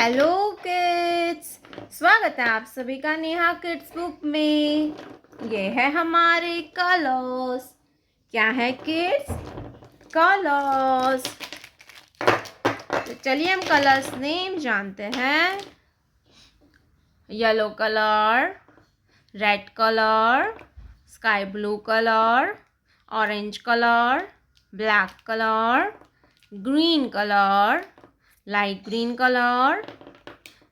Hello kids, स्वागत है आप सभी का नेहा किड्स बुक में। ये है हमारे कलर्स। क्या है किड्स? कलर्स। तो चलिए हम कलर्स नेम जानते हैं। Yellow colour, red colour, sky blue colour, orange colour, black colour, green colour, light green colour,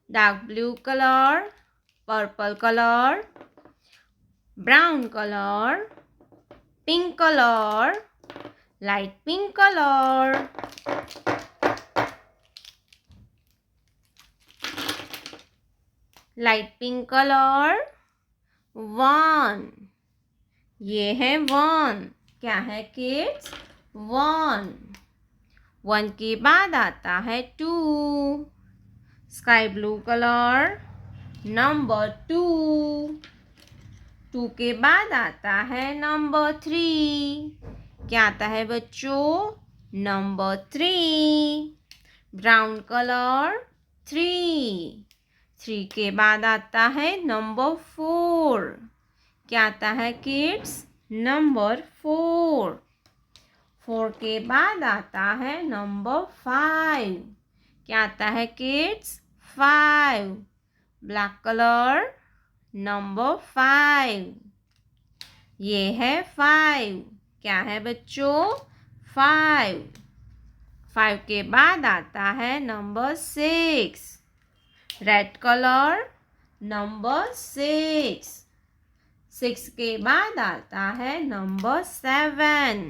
dark blue colour, purple colour, brown colour, pink colour, light pink colour. Light pink colour 1। ये है 1। क्या है kids? 1। 1 के बाद आता है 2। Sky blue colour number 2। 2 के बाद आता है नंबर 3। क्या आता है बच्चों? नंबर 3। Brown colour 3। 3 के बाद आता है नंबर 4। क्या आता है किड्स? नंबर 4। 4 के बाद आता है नंबर 5। क्या आता है किड्स? 5। Black colour number 5। ये है 5। क्या है बच्चों? 5। 5 के बाद आता है नंबर 6। Red colour number 6। 6 के बाद आता है नंबर 7।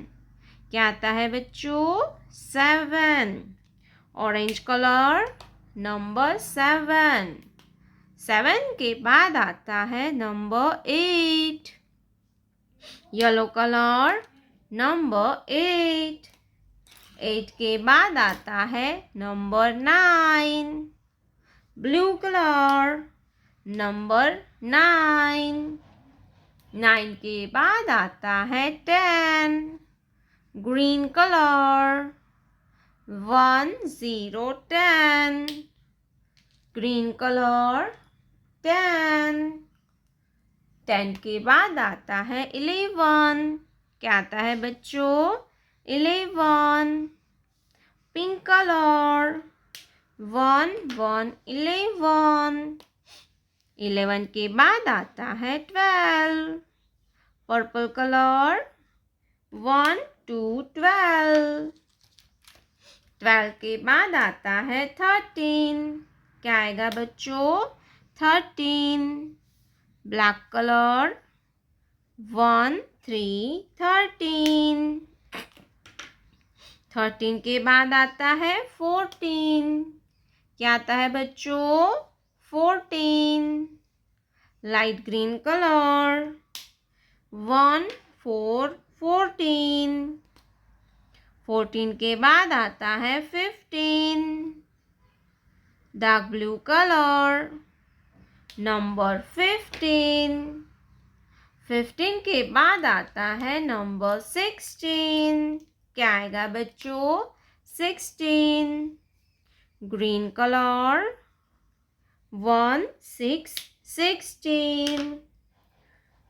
क्या आता है बच्चों? 7। Orange colour number 7। 7 के बाद आता है नंबर 8। Yellow colour number 8। 8 के बाद आता है नंबर 9। Blue colour number 9। 9 के बाद आता है 10। Green colour 1 0 10। Green colour 10। 10 के बाद आता है 11। क्या आता है बच्चों? 11। Pink colour 1 1 11। 11 के बाद आता है 12। Purple colour 1 2 12। 12 के बाद आता है 13। क्या आएगा बच्चों? 13। Black colour 1 3 13। 13 के बाद आता है 14। क्या आता है बच्चों? 14। Light green colour 1 4 14। 14 के बाद आता है 15। Dark blue colour number 15। 15 के बाद आता है नंबर 16। क्या आएगा बच्चों? 16। Green colour 1 6 16।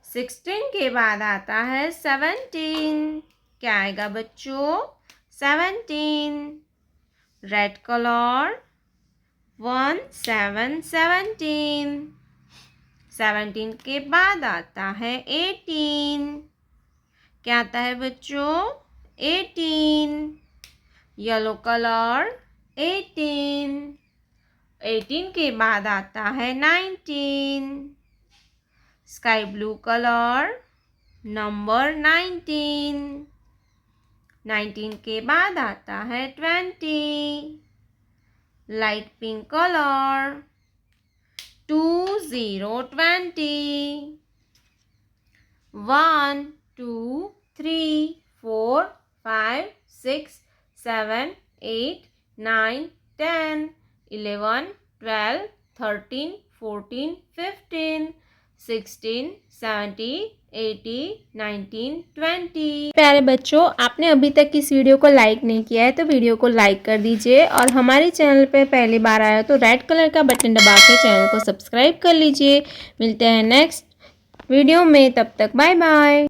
16 के बाद आता है 17। क्या आएगा बच्चों? 17। Red colour 1 7 17। 17 के बाद आता है 18। क्या आता है बच्चों? 18। Yellow colour 18। 18 के बाद आता है 19। Sky blue colour number 19। 19 के बाद आता है 20। Light pink colour 2 0 20। 1 2 3 4 5 6 7 8 9 10 11 12 13 14 15 16, 17, 18, 19, 20। प्यारे बच्चों, आपने अभी तक इस वीडियो को लाइक नहीं किया है तो वीडियो को लाइक कर दीजिए और हमारे चैनल पे पहली बार आया तो रेड कलर का बटन दबा के चैनल को सब्सक्राइब कर लीजिए। मिलते हैं नेक्स्ट वीडियो में, तब तक बाय बाय।